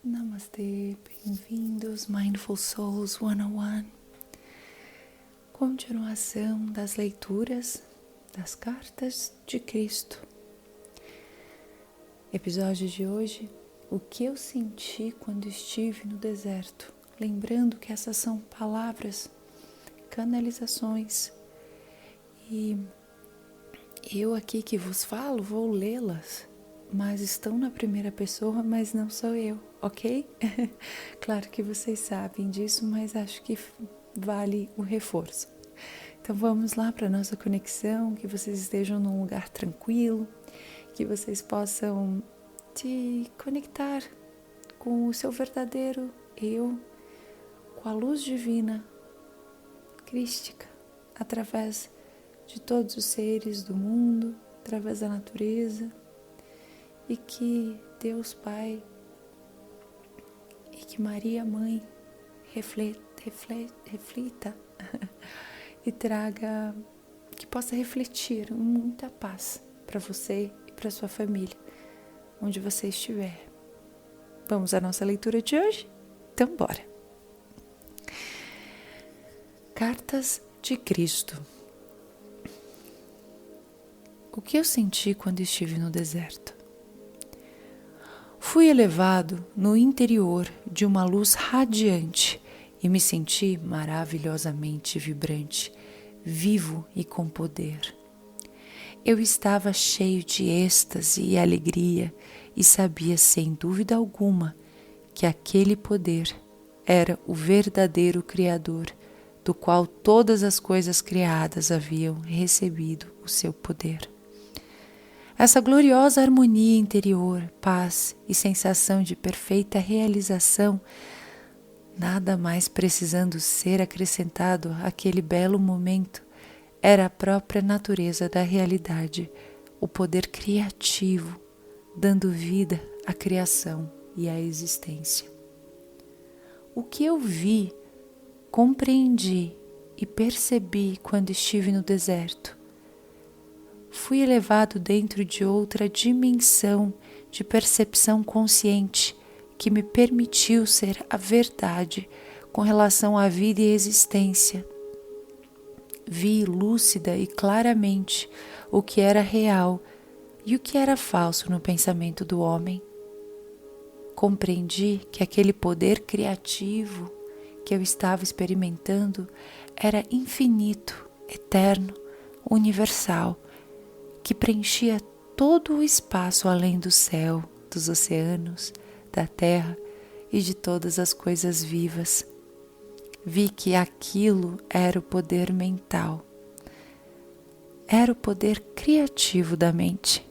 Namastê, bem-vindos Mindful Souls 101. Continuação das leituras das cartas de Cristo. Episódio de hoje, o que eu senti quando estive no deserto. Lembrando que essas são palavras, canalizações, e eu aqui que vos falo vou lê-las, mas estão na primeira pessoa, mas não sou eu, ok? Claro que vocês sabem disso, mas acho que vale o reforço. Então vamos lá para a nossa conexão, que vocês estejam num lugar tranquilo, que vocês possam se conectar com o seu verdadeiro eu, com a luz divina, crística, através de todos os seres do mundo, através da natureza, e que Deus Pai e que Maria Mãe reflita e traga, que possa refletir muita paz para você e para sua família, onde você estiver. Vamos à nossa leitura de hoje? Então bora! Cartas de Cristo. O que eu senti quando estive no deserto? Fui elevado no interior de uma luz radiante e me senti maravilhosamente vibrante, vivo e com poder. Eu estava cheio de êxtase e alegria e sabia sem dúvida alguma que aquele poder era o verdadeiro Criador, do qual todas as coisas criadas haviam recebido o seu poder. Essa gloriosa harmonia interior, paz e sensação de perfeita realização, nada mais precisando ser acrescentado àquele belo momento, era a própria natureza da realidade, o poder criativo, dando vida à criação e à existência. O que eu vi, compreendi e percebi quando estive no deserto, fui elevado dentro de outra dimensão de percepção consciente que me permitiu ser a verdade com relação à vida e existência. Vi lúcida e claramente o que era real e o que era falso no pensamento do homem. Compreendi que aquele poder criativo que eu estava experimentando era infinito, eterno, universal, que preenchia todo o espaço além do céu, dos oceanos, da terra e de todas as coisas vivas. Vi que aquilo era o poder mental, era o poder criativo da mente.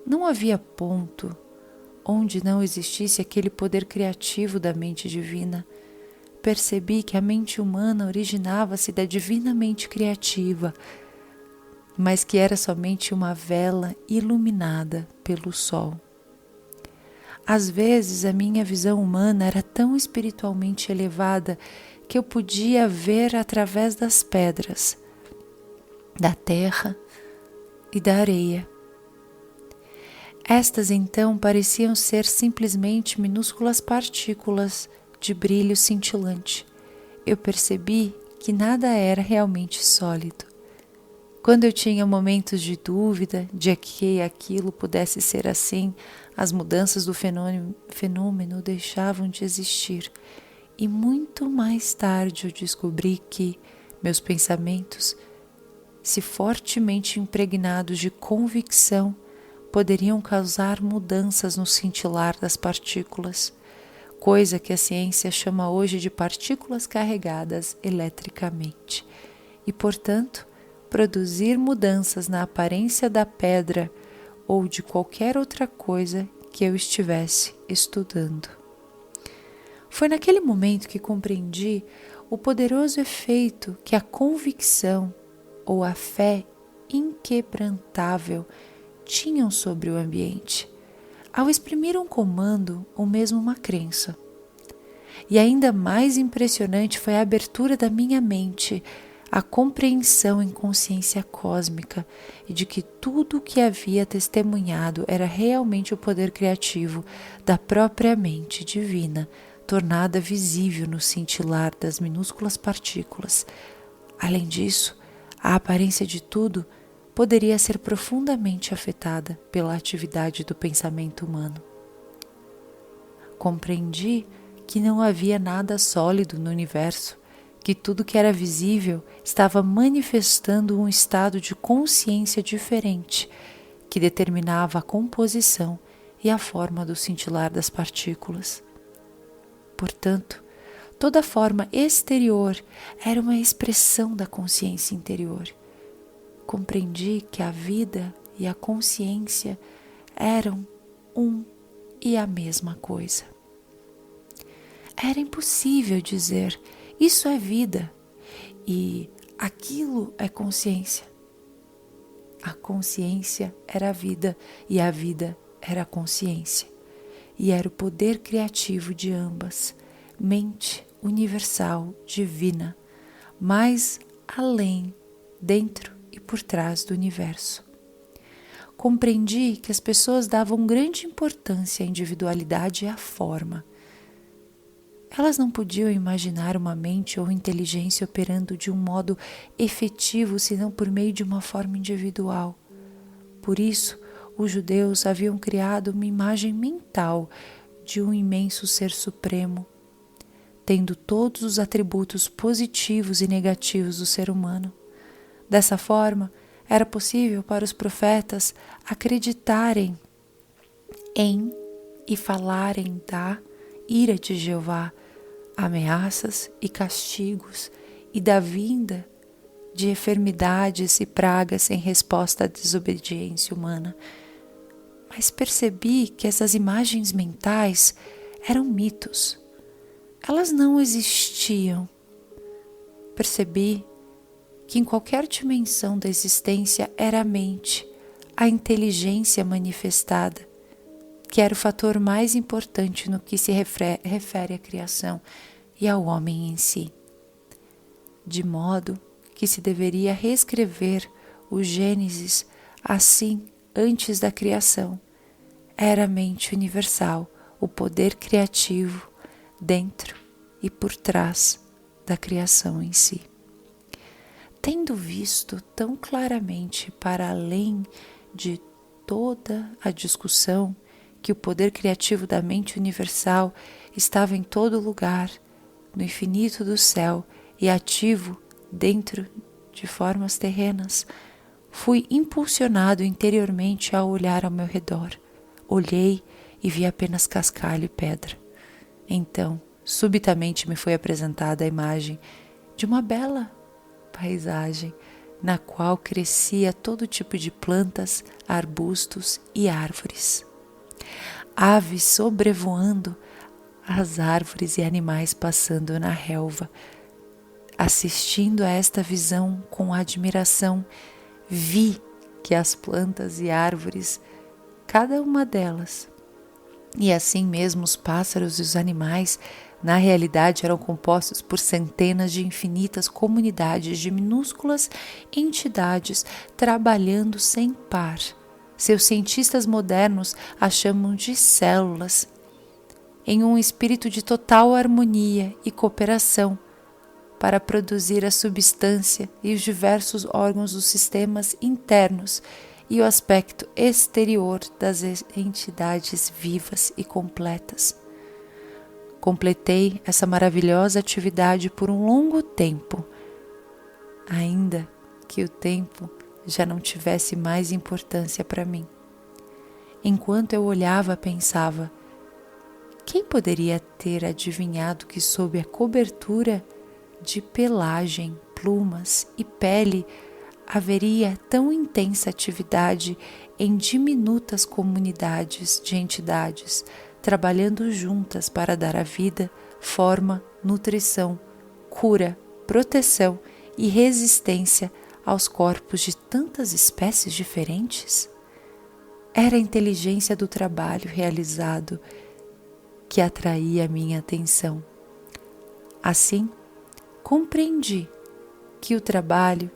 Não havia ponto onde não existisse aquele poder criativo da mente divina. Percebi que a mente humana originava-se da divina mente criativa, mas que era somente uma vela iluminada pelo sol. Às vezes a minha visão humana era tão espiritualmente elevada que eu podia ver através das pedras, da terra e da areia. Estas então pareciam ser simplesmente minúsculas partículas de brilho cintilante. Eu percebi que nada era realmente sólido. Quando eu tinha momentos de dúvida de que aquilo pudesse ser assim, as mudanças do fenômeno deixavam de existir. E muito mais tarde eu descobri que meus pensamentos, se fortemente impregnados de convicção, poderiam causar mudanças no cintilar das partículas, coisa que a ciência chama hoje de partículas carregadas eletricamente. E, portanto, produzir mudanças na aparência da pedra ou de qualquer outra coisa que eu estivesse estudando. Foi naquele momento que compreendi o poderoso efeito que a convicção ou a fé inquebrantável tinham sobre o ambiente, ao exprimir um comando ou mesmo uma crença. E ainda mais impressionante foi a abertura da minha mente a compreensão em consciência cósmica e de que tudo o que havia testemunhado era realmente o poder criativo da própria mente divina, tornada visível no cintilar das minúsculas partículas. Além disso, a aparência de tudo poderia ser profundamente afetada pela atividade do pensamento humano. Compreendi que não havia nada sólido no universo, que tudo que era visível estava manifestando um estado de consciência diferente, que determinava a composição e a forma do cintilar das partículas. Portanto, toda forma exterior era uma expressão da consciência interior. Compreendi que a vida e a consciência eram um e a mesma coisa. Era impossível dizer: isso é vida e aquilo é consciência. A consciência era a vida e a vida era a consciência. E era o poder criativo de ambas, mente universal, divina, mais além, dentro e por trás do universo. Compreendi que as pessoas davam grande importância à individualidade e à forma. Elas não podiam imaginar uma mente ou inteligência operando de um modo efetivo senão por meio de uma forma individual. Por isso, os judeus haviam criado uma imagem mental de um imenso ser supremo, tendo todos os atributos positivos e negativos do ser humano. Dessa forma, era possível para os profetas acreditarem em e falarem da ira de Jeová, ameaças e castigos e da vinda de enfermidades e pragas em resposta à desobediência humana. Mas percebi que essas imagens mentais eram mitos. Elas não existiam. Percebi que em qualquer dimensão da existência era a mente, a inteligência manifestada, que era o fator mais importante no que se refere à criação e ao homem em si. De modo que se deveria reescrever o Gênesis assim antes da criação. Era a mente universal, o poder criativo dentro e por trás da criação em si. Tendo visto tão claramente para além de toda a discussão que o poder criativo da mente universal estava em todo lugar, no infinito do céu e ativo dentro de formas terrenas, fui impulsionado interiormente a olhar ao meu redor. Olhei e vi apenas cascalho e pedra. Então, subitamente me foi apresentada a imagem de uma bela paisagem na qual crescia todo tipo de plantas, arbustos e árvores. Aves sobrevoando as árvores e animais passando na relva. Assistindo a esta visão com admiração, vi que as plantas e árvores, cada uma delas, e assim mesmo os pássaros e os animais, na realidade eram compostos por centenas de infinitas comunidades de minúsculas entidades trabalhando sem par. Seus cientistas modernos a chamam de células, em um espírito de total harmonia e cooperação, para produzir a substância e os diversos órgãos dos sistemas internos e o aspecto exterior das entidades vivas e completas. Completei essa maravilhosa atividade por um longo tempo, ainda que o tempo já não tivesse mais importância para mim. Enquanto eu olhava, pensava: quem poderia ter adivinhado que sob a cobertura de pelagem, plumas e pele haveria tão intensa atividade em diminutas comunidades de entidades, trabalhando juntas para dar à vida forma, nutrição, cura, proteção e resistência aos corpos de tantas espécies diferentes? Era a inteligência do trabalho realizado que atraía a minha atenção. Assim, compreendi que o trabalho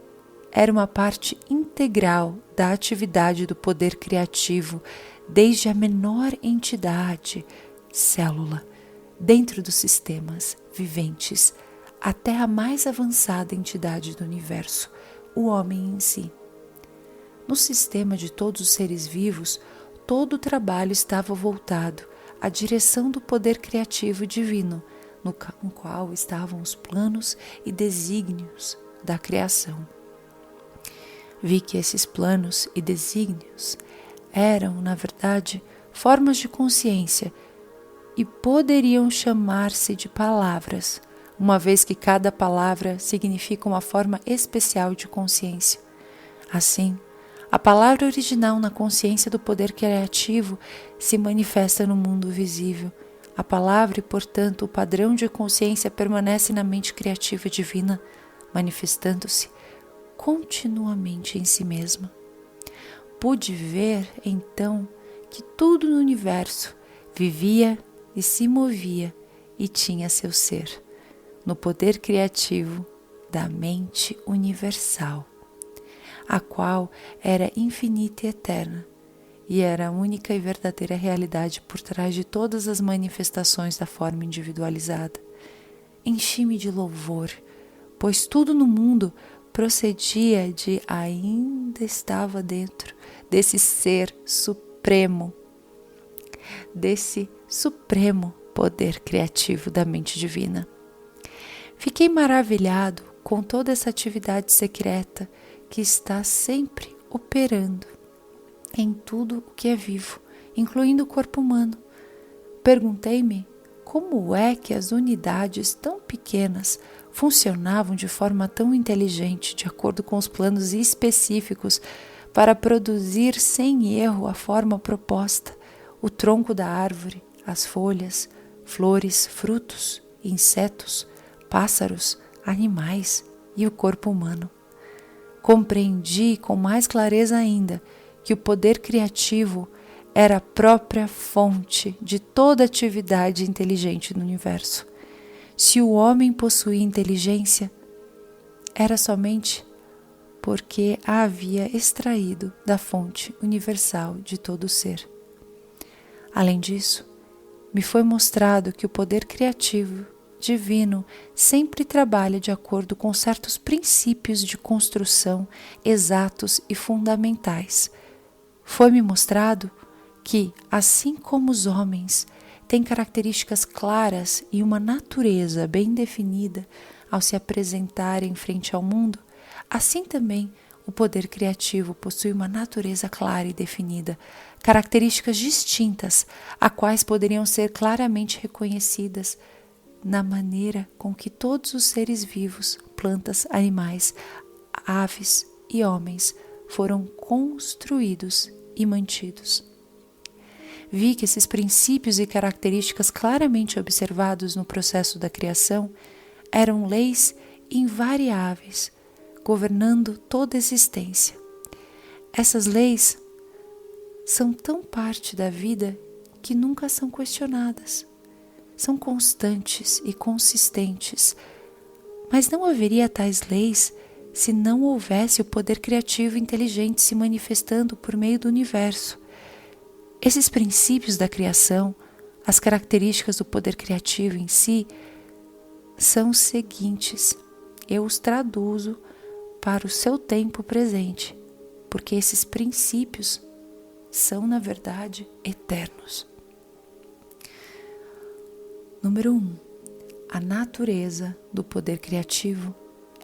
era uma parte integral da atividade do poder criativo, desde a menor entidade, célula, dentro dos sistemas viventes, até a mais avançada entidade do universo, o homem em si. No sistema de todos os seres vivos, todo o trabalho estava voltado à direção do poder criativo divino, no qual estavam os planos e desígnios da criação. Vi que esses planos e desígnios eram, na verdade, formas de consciência e poderiam chamar-se de palavras, uma vez que cada palavra significa uma forma especial de consciência. Assim, a palavra original na consciência do poder criativo se manifesta no mundo visível. A palavra e, portanto, o padrão de consciência permanece na mente criativa divina, manifestando-se continuamente em si mesma. Pude ver, então, que tudo no universo vivia e se movia e tinha seu ser, no poder criativo da mente universal, a qual era infinita e eterna, e era a única e verdadeira realidade por trás de todas as manifestações da forma individualizada. Enchi-me de louvor, pois tudo no mundo procedia de ainda estava dentro desse ser supremo, desse supremo poder criativo da mente divina. Fiquei maravilhado com toda essa atividade secreta que está sempre operando em tudo o que é vivo, incluindo o corpo humano. Perguntei-me como é que as unidades tão pequenas funcionavam de forma tão inteligente, de acordo com os planos específicos, para produzir sem erro a forma proposta, o tronco da árvore, as folhas, flores, frutos, insetos, pássaros, animais e o corpo humano. Compreendi com mais clareza ainda que o poder criativo era a própria fonte de toda atividade inteligente no universo. Se o homem possuía inteligência, era somente porque a havia extraído da fonte universal de todo o ser. Além disso, me foi mostrado que o poder criativo divino sempre trabalha de acordo com certos princípios de construção exatos e fundamentais. Foi-me mostrado que, assim como os homens têm características claras e uma natureza bem definida ao se apresentarem frente ao mundo, assim também o poder criativo possui uma natureza clara e definida, características distintas, a quais poderiam ser claramente reconhecidas na maneira com que todos os seres vivos, plantas, animais, aves e homens foram construídos e mantidos. Vi que esses princípios e características claramente observados no processo da criação eram leis invariáveis, governando toda a existência. Essas leis são tão parte da vida que nunca são questionadas. São constantes e consistentes, mas não haveria tais leis se não houvesse o poder criativo inteligente se manifestando por meio do universo. Esses princípios da criação, as características do poder criativo em si, são os seguintes. Eu os traduzo para o seu tempo presente, porque esses princípios são, na verdade, eternos. Número 1. A natureza do poder criativo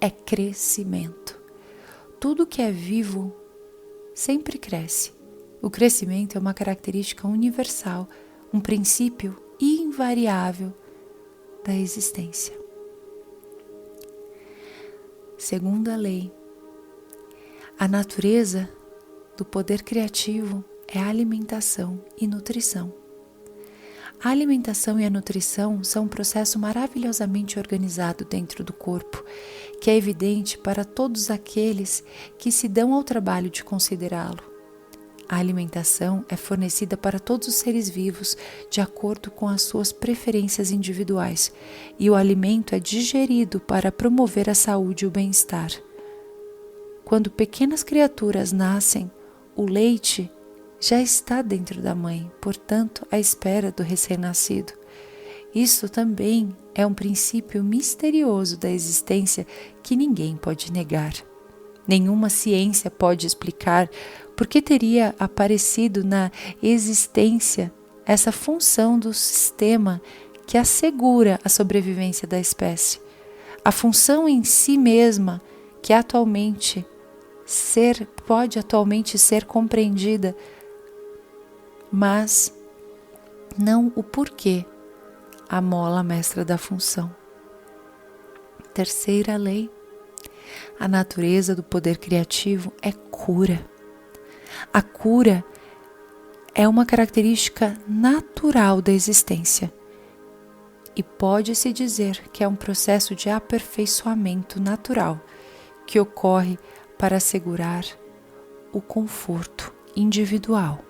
é crescimento. Tudo que é vivo sempre cresce. O crescimento é uma característica universal, um princípio invariável da existência. Segunda lei, a natureza do poder criativo é a alimentação e nutrição. A alimentação e a nutrição são um processo maravilhosamente organizado dentro do corpo, que é evidente para todos aqueles que se dão ao trabalho de considerá-lo. A alimentação é fornecida para todos os seres vivos de acordo com as suas preferências individuais, e o alimento é digerido para promover a saúde e o bem-estar. Quando pequenas criaturas nascem, o leite já está dentro da mãe, portanto, à espera do recém-nascido. Isso também é um princípio misterioso da existência que ninguém pode negar. Nenhuma ciência pode explicar por que teria aparecido na existência essa função do sistema que assegura a sobrevivência da espécie. A função em si mesma que pode atualmente ser compreendida, mas não o porquê, a mola mestra da função. Terceira lei. A natureza do poder criativo é cura. A cura é uma característica natural da existência e pode-se dizer que é um processo de aperfeiçoamento natural que ocorre para assegurar o conforto individual.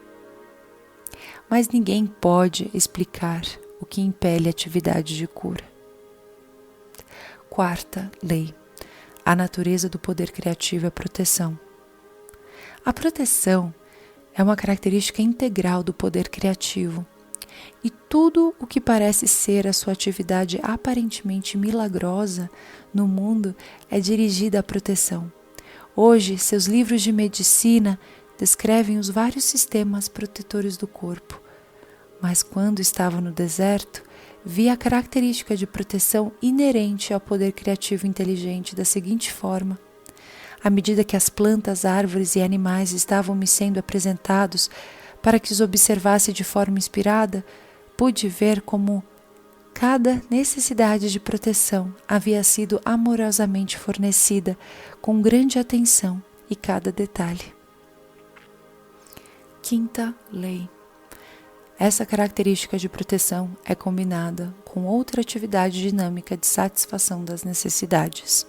Mas ninguém pode explicar o que impele a atividade de cura. Quarta lei. A natureza do poder criativo é a proteção. A proteção é uma característica integral do poder criativo, e tudo o que parece ser a sua atividade aparentemente milagrosa no mundo é dirigida à proteção. Hoje, seus livros de medicina descrevem os vários sistemas protetores do corpo, mas quando estava no deserto, vi a característica de proteção inerente ao poder criativo inteligente da seguinte forma: à medida que as plantas, árvores e animais estavam me sendo apresentados para que os observasse de forma inspirada, pude ver como cada necessidade de proteção havia sido amorosamente fornecida com grande atenção e cada detalhe. Quinta lei. Essa característica de proteção é combinada com outra atividade dinâmica de satisfação das necessidades.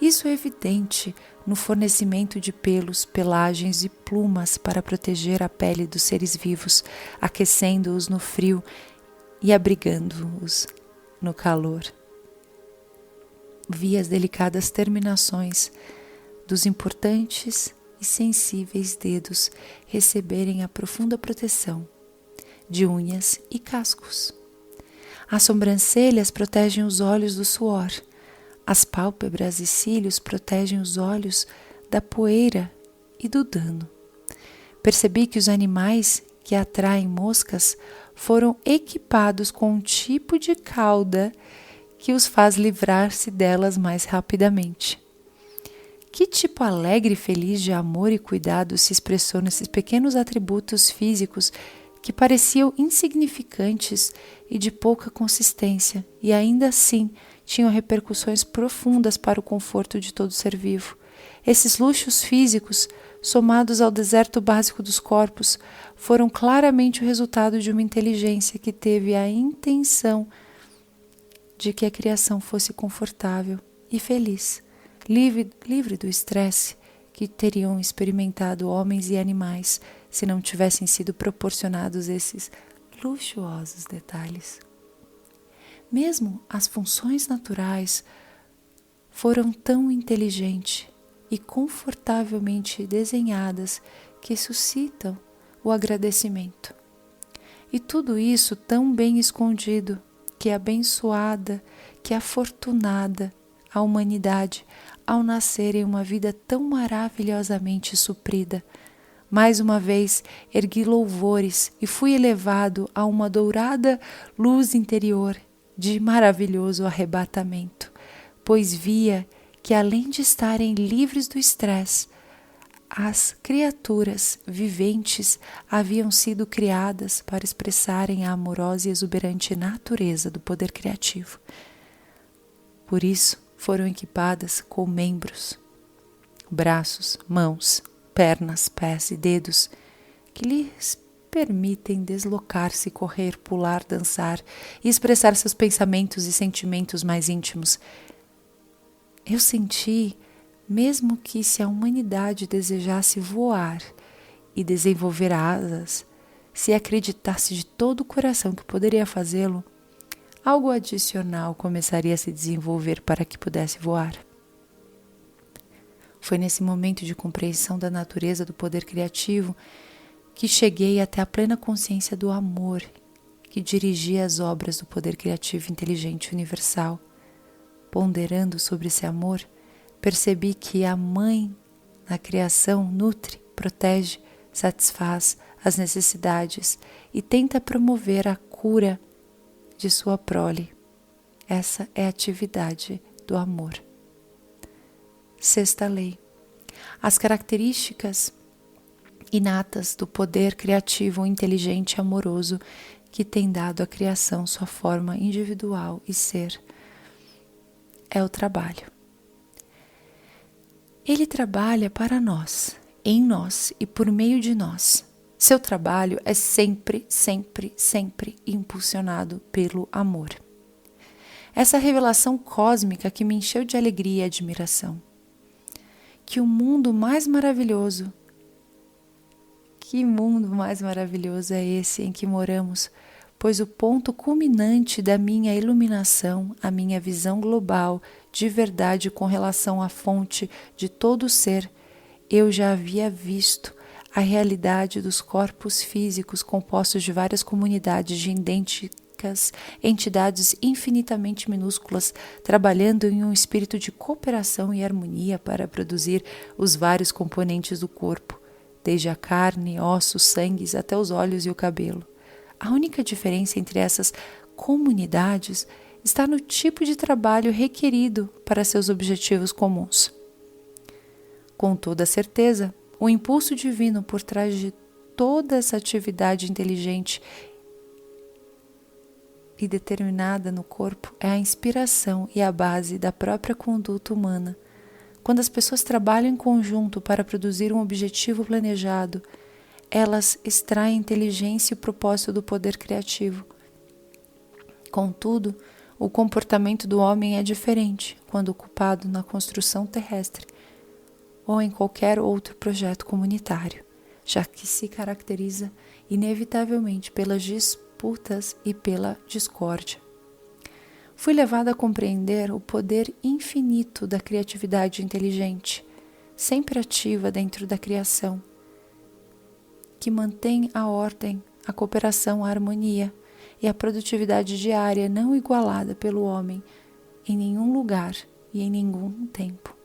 Isso é evidente no fornecimento de pelos, pelagens e plumas para proteger a pele dos seres vivos, aquecendo-os no frio e abrigando-os no calor. Vi as delicadas terminações dos importantes e sensíveis dedos receberem a profunda proteção de unhas e cascos. As sobrancelhas protegem os olhos do suor, as pálpebras e cílios protegem os olhos da poeira e do dano. Percebi que os animais que atraem moscas foram equipados com um tipo de cauda que os faz livrar-se delas mais rapidamente. Que tipo alegre e feliz de amor e cuidado se expressou nesses pequenos atributos físicos que pareciam insignificantes e de pouca consistência, e ainda assim tinham repercussões profundas para o conforto de todo ser vivo. Esses luxos físicos, somados ao deserto básico dos corpos, foram claramente o resultado de uma inteligência que teve a intenção de que a criação fosse confortável e feliz, livre do estresse que teriam experimentado homens e animais se não tivessem sido proporcionados esses luxuosos detalhes. Mesmo as funções naturais foram tão inteligentes e confortavelmente desenhadas que suscitam o agradecimento. E tudo isso tão bem escondido que abençoada, que afortunada a humanidade ao nascer em uma vida tão maravilhosamente suprida. Mais uma vez ergui louvores e fui elevado a uma dourada luz interior de maravilhoso arrebatamento, pois via que além de estarem livres do estresse, as criaturas viventes haviam sido criadas para expressarem a amorosa e exuberante natureza do poder criativo. Por isso, foram equipadas com membros, braços, mãos, pernas, pés e dedos que lhes permitem deslocar-se, correr, pular, dançar e expressar seus pensamentos e sentimentos mais íntimos. Eu senti, mesmo que se a humanidade desejasse voar e desenvolver asas, se acreditasse de todo o coração que poderia fazê-lo, algo adicional começaria a se desenvolver para que pudesse voar. Foi nesse momento de compreensão da natureza do poder criativo que cheguei até a plena consciência do amor que dirigia as obras do poder criativo inteligente universal. Ponderando sobre esse amor, percebi que a mãe na criação nutre, protege, satisfaz as necessidades e tenta promover a cura de sua prole. Essa é a atividade do amor. Sexta lei. As características inatas do poder criativo, inteligente e amoroso que tem dado à criação sua forma individual e ser é o trabalho. Ele trabalha para nós, em nós e por meio de nós. Seu trabalho é sempre, sempre, sempre impulsionado pelo amor. Essa revelação cósmica que me encheu de alegria e admiração. Que mundo mais maravilhoso é esse em que moramos, pois o ponto culminante da minha iluminação, a minha visão global de verdade com relação à fonte de todo o ser, eu já havia visto a realidade dos corpos físicos compostos de várias comunidades de idênticas entidades infinitamente minúsculas, trabalhando em um espírito de cooperação e harmonia para produzir os vários componentes do corpo, desde a carne, ossos, sangues até os olhos e o cabelo. A única diferença entre essas comunidades está no tipo de trabalho requerido para seus objetivos comuns. Com toda certeza, o impulso divino por trás de toda essa atividade inteligente e determinada no corpo é a inspiração e a base da própria conduta humana. Quando as pessoas trabalham em conjunto para produzir um objetivo planejado, elas extraem a inteligência e o propósito do poder criativo. Contudo, o comportamento do homem é diferente quando ocupado na construção terrestre ou em qualquer outro projeto comunitário, já que se caracteriza inevitavelmente pelas disputas e pela discórdia. Fui levada a compreender o poder infinito da criatividade inteligente, sempre ativa dentro da criação, que mantém a ordem, a cooperação, a harmonia e a produtividade diária não igualada pelo homem em nenhum lugar e em nenhum tempo.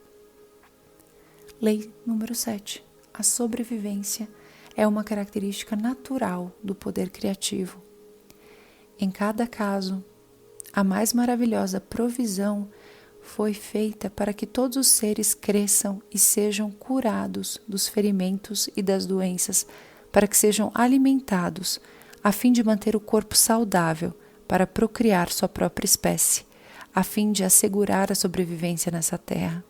Lei número 7. A sobrevivência é uma característica natural do poder criativo. Em cada caso, a mais maravilhosa provisão foi feita para que todos os seres cresçam e sejam curados dos ferimentos e das doenças, para que sejam alimentados, a fim de manter o corpo saudável para procriar sua própria espécie, a fim de assegurar a sobrevivência nessa terra.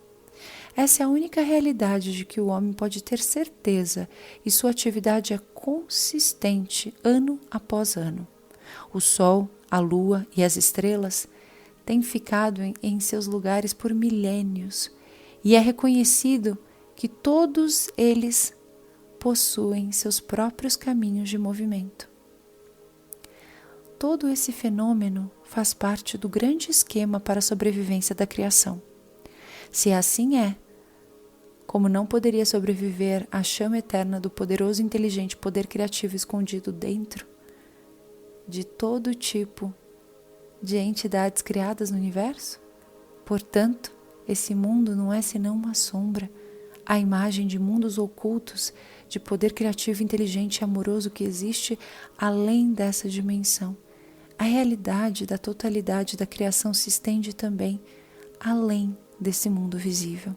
Essa é a única realidade de que o homem pode ter certeza e sua atividade é consistente ano após ano. O sol, a lua e as estrelas têm ficado em seus lugares por milênios e é reconhecido que todos eles possuem seus próprios caminhos de movimento. Todo esse fenômeno faz parte do grande esquema para a sobrevivência da criação. Se assim é, como não poderia sobreviver a chama eterna do poderoso e inteligente poder criativo escondido dentro de todo tipo de entidades criadas no universo? Portanto, esse mundo não é senão uma sombra, a imagem de mundos ocultos de poder criativo, inteligente e amoroso que existe além dessa dimensão. A realidade da totalidade da criação se estende também além desse mundo visível.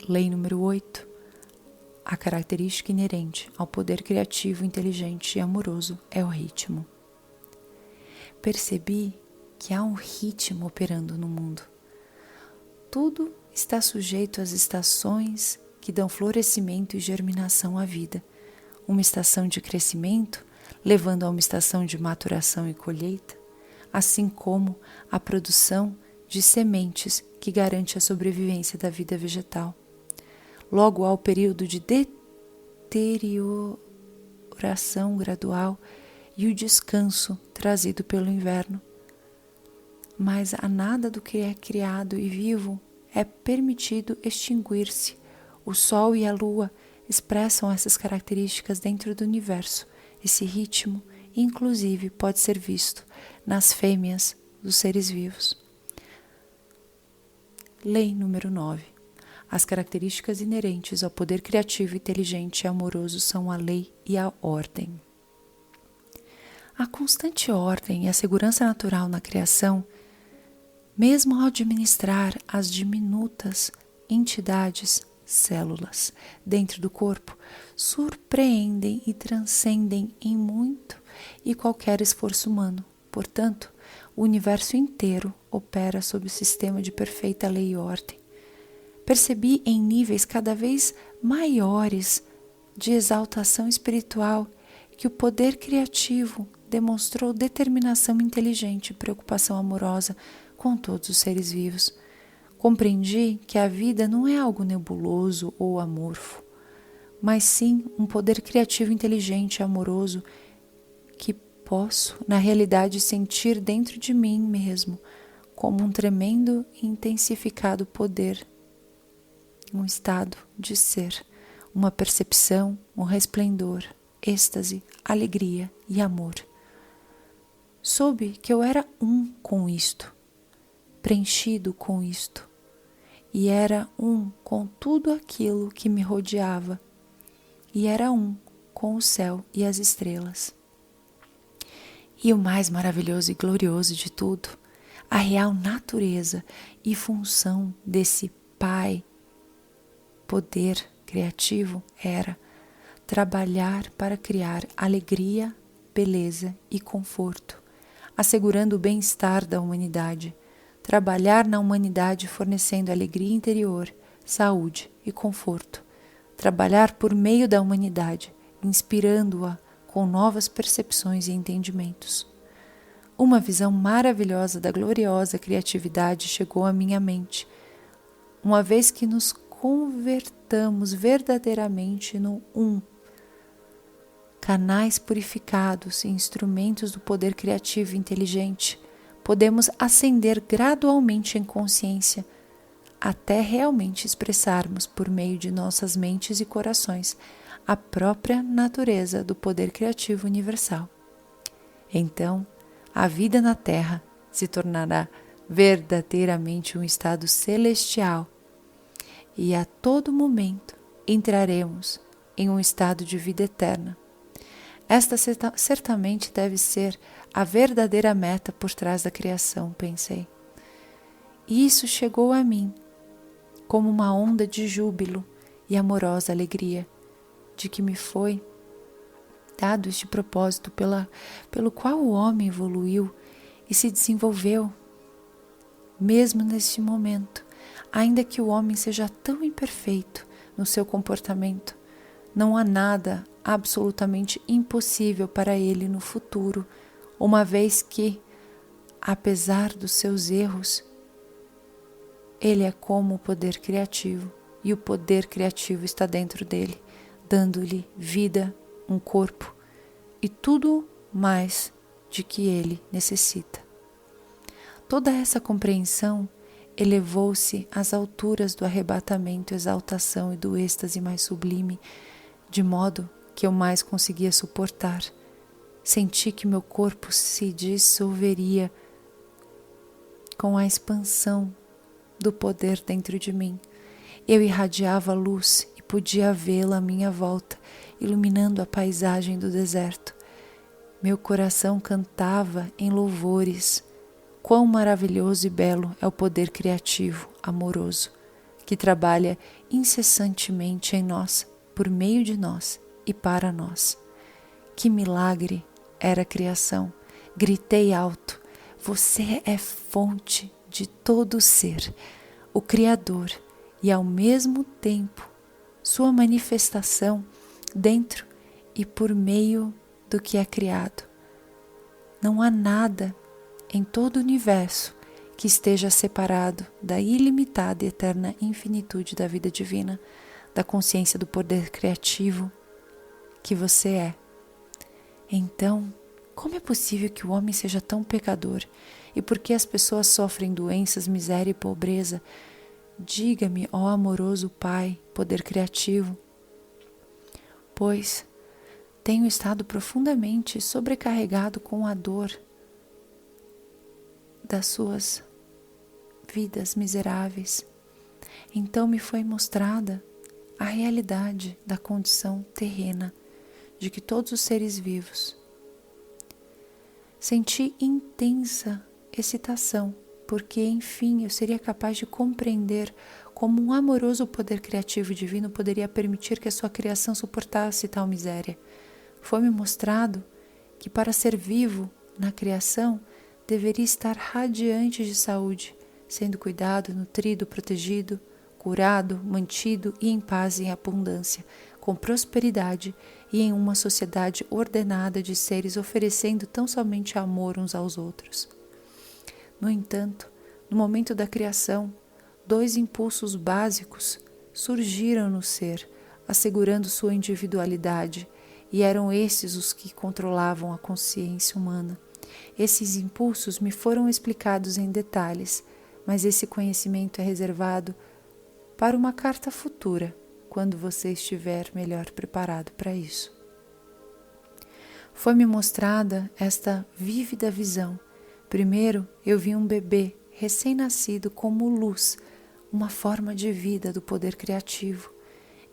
Lei número 8. A característica inerente ao poder criativo, inteligente e amoroso é o ritmo. Percebi que há um ritmo operando no mundo. Tudo está sujeito às estações que dão florescimento e germinação à vida. Uma estação de crescimento, levando a uma estação de maturação e colheita, assim como a produção de sementes que garante a sobrevivência da vida vegetal. Logo há o período de deterioração gradual e o descanso trazido pelo inverno. Mas a nada do que é criado e vivo é permitido extinguir-se. O Sol e a Lua expressam essas características dentro do universo. Esse ritmo, inclusive, pode ser visto nas fêmeas dos seres vivos. Lei número 9. As características inerentes ao poder criativo, inteligente e amoroso são a lei e a ordem. A constante ordem e a segurança natural na criação, mesmo ao administrar as diminutas entidades, células, dentro do corpo, surpreendem e transcendem em muito e qualquer esforço humano. Portanto, o universo inteiro opera sob o sistema de perfeita lei e ordem. Percebi em níveis cada vez maiores de exaltação espiritual que o poder criativo demonstrou determinação inteligente e preocupação amorosa com todos os seres vivos. Compreendi que a vida não é algo nebuloso ou amorfo, mas sim um poder criativo inteligente e amoroso que posso, na realidade, sentir dentro de mim mesmo como um tremendo e intensificado poder, um estado de ser, uma percepção, um resplendor, êxtase, alegria e amor. Soube que eu era um com isto, preenchido com isto, e era um com tudo aquilo que me rodeava, e era um com o céu e as estrelas. E o mais maravilhoso e glorioso de tudo, a real natureza e função desse Pai, poder criativo, era trabalhar para criar alegria, beleza e conforto, assegurando o bem-estar da humanidade. Trabalhar na humanidade fornecendo alegria interior, saúde e conforto. Trabalhar por meio da humanidade, inspirando-a com novas percepções e entendimentos. Uma visão maravilhosa da gloriosa criatividade chegou à minha mente, uma vez que nos convertamos verdadeiramente no canais purificados e instrumentos do poder criativo e inteligente, podemos ascender gradualmente em consciência até realmente expressarmos por meio de nossas mentes e corações a própria natureza do poder criativo universal. Então, a vida na Terra se tornará verdadeiramente um estado celestial e a todo momento entraremos em um estado de vida eterna. Esta certamente deve ser a verdadeira meta por trás da criação, pensei. E isso chegou a mim como uma onda de júbilo e amorosa alegria de que me foi dado este propósito pelo qual o homem evoluiu e se desenvolveu. Mesmo neste momento, ainda que o homem seja tão imperfeito no seu comportamento, não há nada absolutamente impossível para ele no futuro, uma vez que, apesar dos seus erros, ele é como o poder criativo e o poder criativo está dentro dele, dando-lhe vida, um corpo e tudo mais de que ele necessita. Toda essa compreensão elevou-se às alturas do arrebatamento, exaltação e do êxtase mais sublime, de modo que eu mais conseguia suportar. Senti que meu corpo se dissolveria com a expansão do poder dentro de mim. Eu irradiava luz e podia vê-la à minha volta, iluminando a paisagem do deserto. Meu coração cantava em louvores. Quão maravilhoso e belo é o poder criativo, amoroso, que trabalha incessantemente em nós, por meio de nós e para nós. Que milagre era a criação! Gritei alto: você é fonte de todo o ser, o Criador, e ao mesmo tempo sua manifestação dentro e por meio do que é criado. Não há nada em todo o universo que esteja separado da ilimitada e eterna infinitude da vida divina, da consciência do poder criativo que você é. Então, como é possível que o homem seja tão pecador? E por que as pessoas sofrem doenças, miséria e pobreza? Diga-me, ó amoroso Pai, poder criativo, pois tenho estado profundamente sobrecarregado com a dor das suas vidas miseráveis. Então me foi mostrada a realidade da condição terrena de que todos os seres vivos. Senti intensa excitação, porque enfim eu seria capaz de compreender como um amoroso poder criativo divino poderia permitir que a sua criação suportasse tal miséria. Foi-me mostrado que para ser vivo na criação deveria estar radiante de saúde, sendo cuidado, nutrido, protegido, curado, mantido e em paz e em abundância, com prosperidade e em uma sociedade ordenada de seres oferecendo tão somente amor uns aos outros. No entanto, no momento da criação, 2 impulsos básicos surgiram no ser, assegurando sua individualidade, e eram esses os que controlavam a consciência humana. Esses impulsos me foram explicados em detalhes, mas esse conhecimento é reservado para uma carta futura, quando você estiver melhor preparado para isso. Foi-me mostrada esta vívida visão. Primeiro, eu vi um bebê recém-nascido como luz, uma forma de vida do poder criativo.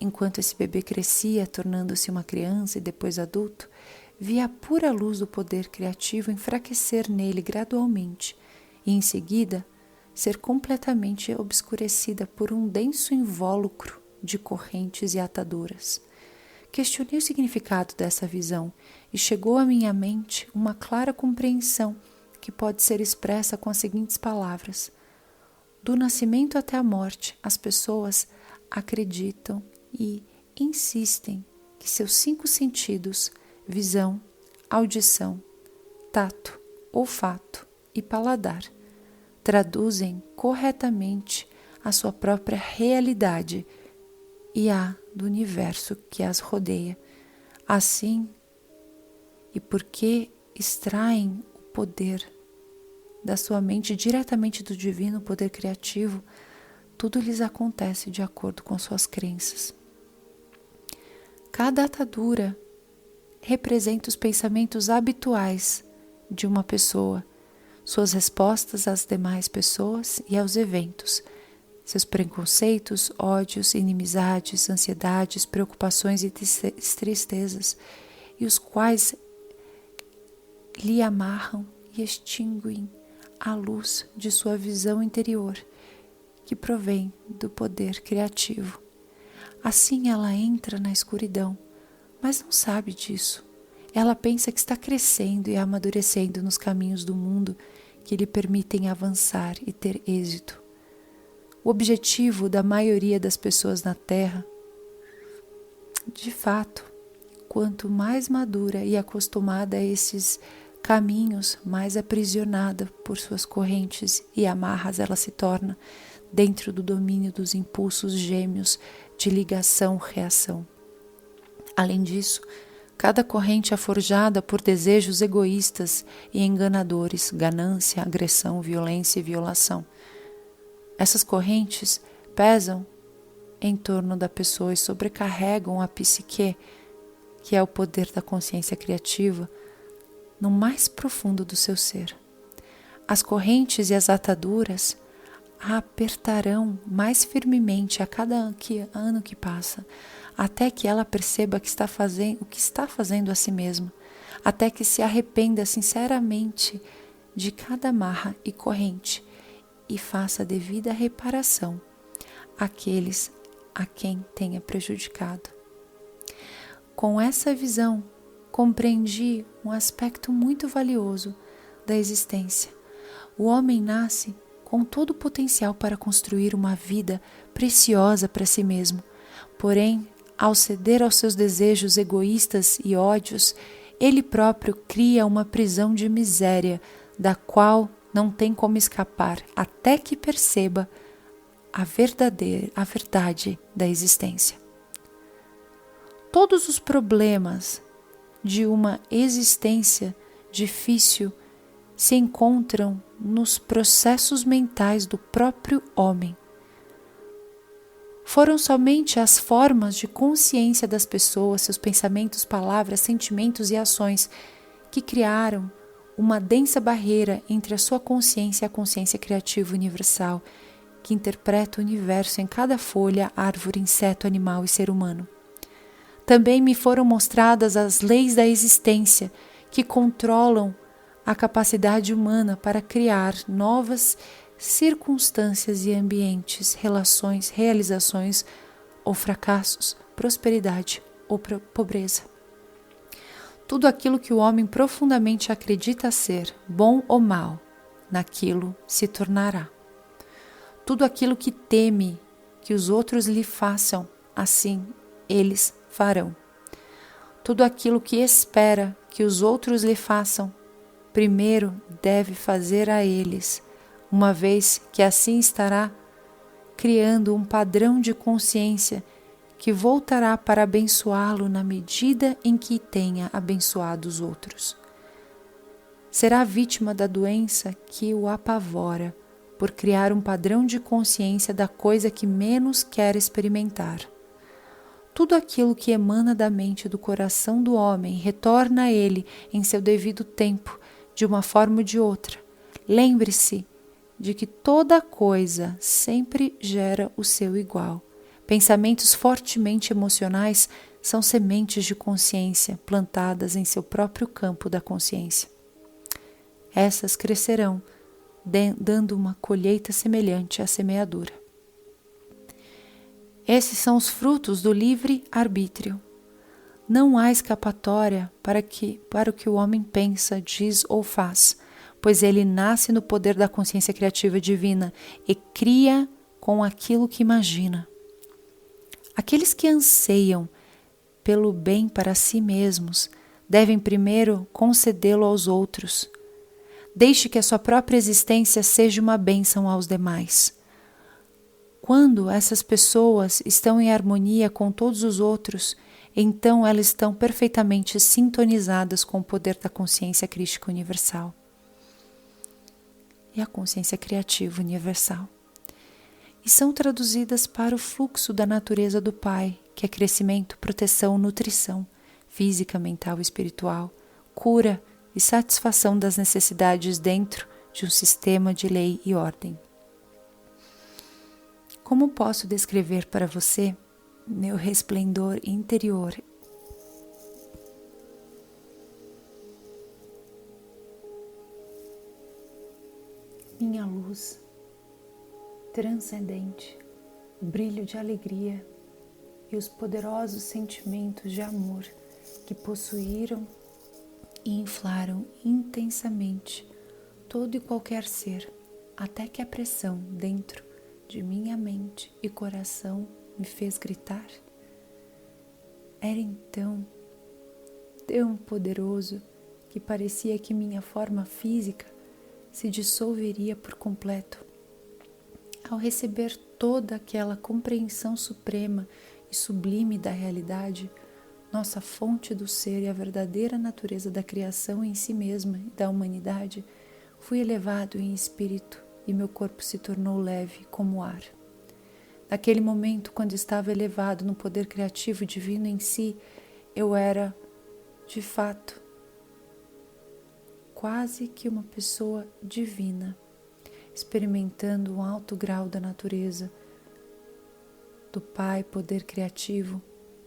Enquanto esse bebê crescia, tornando-se uma criança e depois adulto, via a pura luz do poder criativo enfraquecer nele gradualmente e, em seguida, ser completamente obscurecida por um denso invólucro de correntes e ataduras. Questionei o significado dessa visão e chegou à minha mente uma clara compreensão que pode ser expressa com as seguintes palavras: do nascimento até a morte, as pessoas acreditam e insistem que seus 5 sentidos, visão, audição, tato, olfato e paladar, traduzem corretamente a sua própria realidade e a do universo que as rodeia. Assim, e porque extraem o poder da sua mente diretamente do divino poder criativo, tudo lhes acontece de acordo com suas crenças. Cada atadura representa os pensamentos habituais de uma pessoa, suas respostas às demais pessoas e aos eventos, seus preconceitos, ódios, inimizades, ansiedades, preocupações e tristezas, e os quais lhe amarram e extinguem a luz de sua visão interior, que provém do poder criativo. Assim ela entra na escuridão, mas não sabe disso. Ela pensa que está crescendo e amadurecendo nos caminhos do mundo que lhe permitem avançar e ter êxito. O objetivo da maioria das pessoas na Terra, de fato, quanto mais madura e acostumada a esses caminhos, mais aprisionada por suas correntes e amarras ela se torna dentro do domínio dos impulsos gêmeos de ligação-reação. Além disso, cada corrente é forjada por desejos egoístas e enganadores, ganância, agressão, violência e violação. Essas correntes pesam em torno da pessoa e sobrecarregam a psique, que é o poder da consciência criativa, no mais profundo do seu ser. As correntes e as ataduras a apertarão mais firmemente a cada ano que passa, até que ela perceba o que está fazendo a si mesma, até que se arrependa sinceramente de cada amarra e corrente e faça a devida reparação àqueles a quem tenha prejudicado. Com essa visão, compreendi um aspecto muito valioso da existência. O homem nasce com todo o potencial para construir uma vida preciosa para si mesmo. Porém, ao ceder aos seus desejos egoístas e ódios, ele próprio cria uma prisão de miséria, da qual não tem como escapar até que perceba a verdade da existência. Todos os problemas de uma existência difícil se encontram nos processos mentais do próprio homem. Foram somente as formas de consciência das pessoas, seus pensamentos, palavras, sentimentos e ações que criaram uma densa barreira entre a sua consciência e a consciência criativa universal, que interpreta o universo em cada folha, árvore, inseto, animal e ser humano. Também me foram mostradas as leis da existência que controlam a capacidade humana para criar novas circunstâncias e ambientes, relações, realizações ou fracassos, prosperidade ou pobreza. Tudo aquilo que o homem profundamente acredita ser, bom ou mal, naquilo se tornará. Tudo aquilo que teme que os outros lhe façam, assim eles farão. Tudo aquilo que espera que os outros lhe façam, primeiro deve fazer a eles, uma vez que assim estará criando um padrão de consciência que voltará para abençoá-lo na medida em que tenha abençoado os outros. Será vítima da doença que o apavora por criar um padrão de consciência da coisa que menos quer experimentar. Tudo aquilo que emana da mente e do coração do homem retorna a ele em seu devido tempo, de uma forma ou de outra. Lembre-se de que toda coisa sempre gera o seu igual. Pensamentos fortemente emocionais são sementes de consciência plantadas em seu próprio campo da consciência. Essas crescerão, dando uma colheita semelhante à semeadura. Esses são os frutos do livre-arbítrio. Não há escapatória para o que o homem pensa, diz ou faz, pois ele nasce no poder da consciência criativa divina e cria com aquilo que imagina. Aqueles que anseiam pelo bem para si mesmos devem primeiro concedê-lo aos outros. Deixe que a sua própria existência seja uma bênção aos demais. Quando essas pessoas estão em harmonia com todos os outros, então elas estão perfeitamente sintonizadas com o poder da consciência crística universal e a consciência criativa universal. E são traduzidas para o fluxo da natureza do Pai, que é crescimento, proteção, nutrição, física, mental e espiritual, cura e satisfação das necessidades dentro de um sistema de lei e ordem. Como posso descrever para você meu resplendor interior? Minha luz transcendente, o brilho de alegria e os poderosos sentimentos de amor que possuíram e inflaram intensamente todo e qualquer ser, até que a pressão dentro de minha mente e coração me fez gritar. Era então tão poderoso que parecia que minha forma física se dissolveria por completo. Ao receber toda aquela compreensão suprema e sublime da realidade, nossa fonte do ser e a verdadeira natureza da criação em si mesma e da humanidade, fui elevado em espírito e meu corpo se tornou leve como o ar. Naquele momento, quando estava elevado no poder criativo divino em si, eu era, de fato, quase que uma pessoa divina, experimentando um alto grau da natureza do Pai, poder criativo,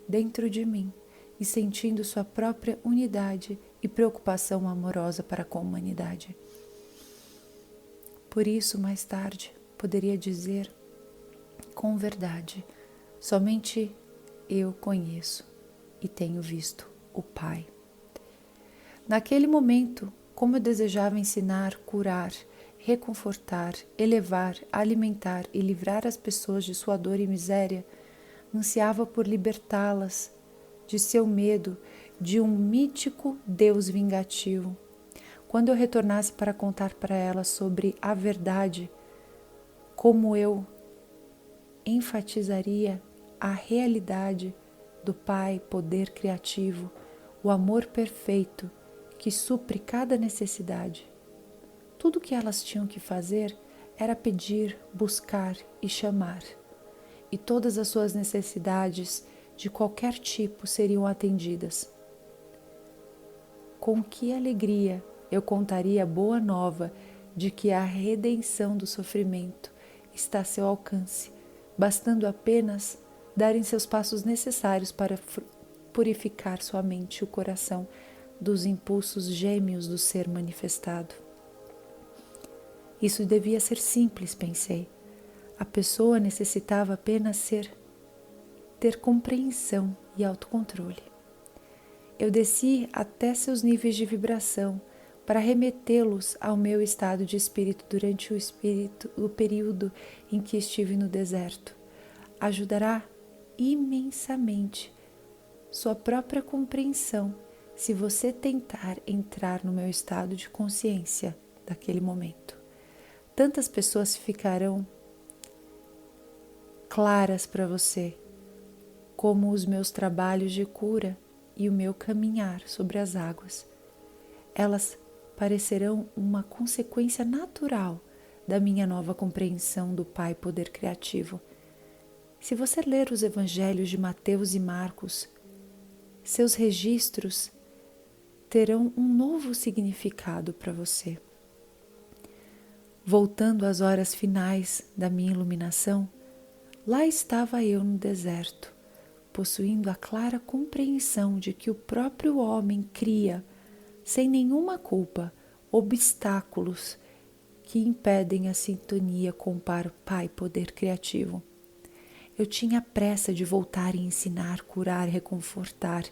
dentro de mim e sentindo sua própria unidade e preocupação amorosa para com a humanidade. Por isso, mais tarde, poderia dizer com verdade, somente eu conheço e tenho visto o Pai. Naquele momento, como eu desejava ensinar, curar, reconfortar, elevar, alimentar e livrar as pessoas de sua dor e miséria, ansiava por libertá-las de seu medo de um mítico Deus vingativo. Quando eu retornasse para contar para elas sobre a verdade, como eu enfatizaria a realidade do Pai, poder criativo, o amor perfeito que supre cada necessidade. Tudo o que elas tinham que fazer era pedir, buscar e chamar, e todas as suas necessidades de qualquer tipo seriam atendidas. Com que alegria eu contaria a boa nova de que a redenção do sofrimento está a seu alcance, bastando apenas darem seus passos necessários para purificar sua mente e o coração dos impulsos gêmeos do ser manifestado. Isso devia ser simples, pensei. A pessoa necessitava apenas ter compreensão e autocontrole. Eu desci até seus níveis de vibração para remetê-los ao meu estado de espírito durante o período em que estive no deserto. Ajudará imensamente sua própria compreensão se você tentar entrar no meu estado de consciência daquele momento. Tantas pessoas ficarão claras para você, como os meus trabalhos de cura e o meu caminhar sobre as águas. Elas parecerão uma consequência natural da minha nova compreensão do Pai Poder Criativo. Se você ler os evangelhos de Mateus e Marcos, seus registros terão um novo significado para você. Voltando às horas finais da minha iluminação, lá estava eu no deserto, possuindo a clara compreensão de que o próprio homem cria, sem nenhuma culpa, obstáculos que impedem a sintonia com o Pai Poder Criativo. Eu tinha pressa de voltar e ensinar, curar, reconfortar